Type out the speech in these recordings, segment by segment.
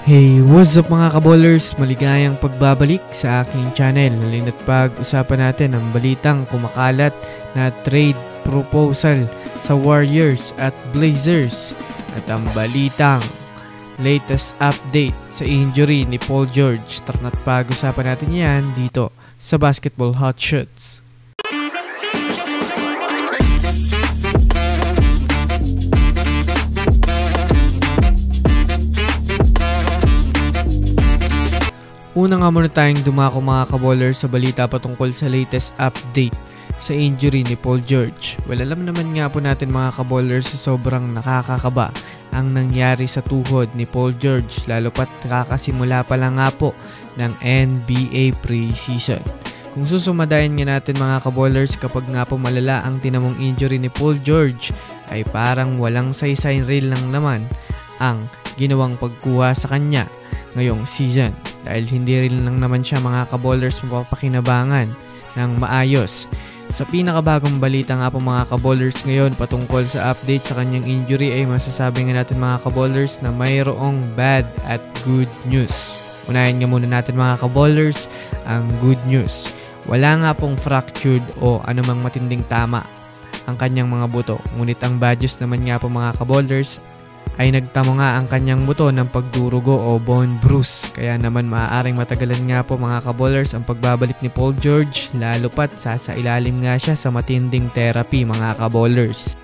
Hey, what's up mga kaballers? Maligayang pagbabalik sa aking channel. Halina't pag-usapan natin ang balitang kumakalat na trade proposal sa Warriors at Blazers at ang balitang latest update sa injury ni Paul George. Tara na't pag-usapan natin yan dito sa Basketball Hot Shots. Una nga muna tayong dumako mga kaballers sa balita patungkol sa latest update sa injury ni Paul George. Well, alam naman nga po natin mga kaballers sa sobrang nakakakaba ang nangyari sa tuhod ni Paul George, lalo pat kakasimula pa lang nga po ng NBA preseason. Kung susumadayin nga natin mga kaballers, kapag nga po malala ang tinamong injury ni Paul George ay parang walang saysay reel lang naman ang ginawang pagkuha sa kanya ngayong season. Dahil hindi rin lang naman siya mga kaballers mapapakinabangan ng maayos. Sa pinakabagong balita nga po mga kaballers ngayon patungkol sa update sa kanyang injury ay masasabi nga natin mga kaballers na mayroong bad at good news. Unahin nga muna natin mga kaballers ang good news. Wala nga pong fractured o anumang matinding tama ang kanyang mga buto. Ngunit ang bad news naman nga po mga kaballers ay nagtamo nga ang kanyang buto ng pagdurugo o bone bruise. Kaya naman maaaring matagalan nga po mga kaballers ang pagbabalik ni Paul George, lalo pat sasailalim nga siya sa matinding therapy mga kaballers.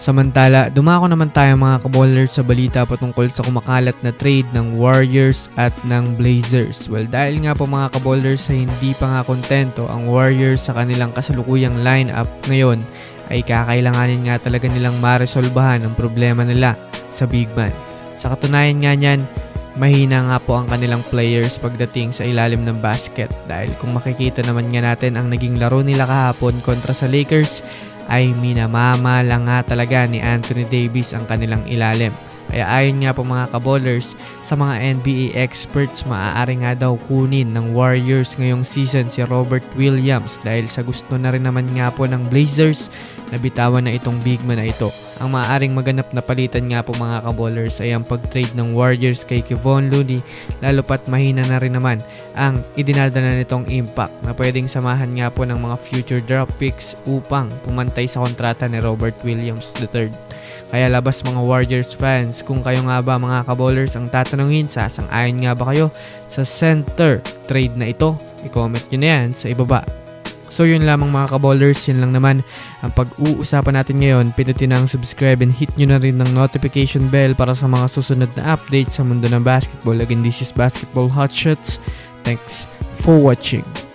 Samantala, dumako naman tayo mga kaballers sa balita patungkol sa kumakalat na trade ng Warriors at ng Blazers. Well, dahil nga po mga kaballers ay hindi pa nga kontento ang Warriors sa kanilang kasalukuyang lineup ngayon, ay kakailanganin nga talaga nilang maresolbahan ang problema nila sa big man. Sa katunayan nga niyan, mahina nga po ang kanilang players pagdating sa ilalim ng basket. Dahil kung makikita naman nga natin ang naging laro nila kahapon kontra sa Lakers, ay minamama lang nga talaga ni Anthony Davis ang kanilang ilalim. Kaya ayon nga po mga kaballers, sa mga NBA experts, maaari nga daw kunin ng Warriors ngayong season si Robert Williams dahil sa gusto na rin naman nga po ng Blazers na bitawan na itong big man na ito. Ang maaaring maganap na palitan nga po mga kaballers ay ang pag-trade ng Warriors kay Kevon Looney, lalo pat mahina na rin naman ang idinadala nitong impact na pwedeng samahan nga po ng mga future draft picks upang pumantay sa kontrata ni Robert Williams III. Kaya labas mga Warriors fans, kung kayo nga ba mga kaballers ang tatanungin, sasang-ayon nga ba kayo sa center trade na ito? I-comment nyo na yan sa ibaba. So yun lamang mga kaballers, yun lang naman ang pag-uusapan natin ngayon. Pinutin na ang subscribe and hit nyo na rin ng notification bell para sa mga susunod na updates sa mundo ng basketball. Again, this is Basketball Hot Shots. Thanks for watching.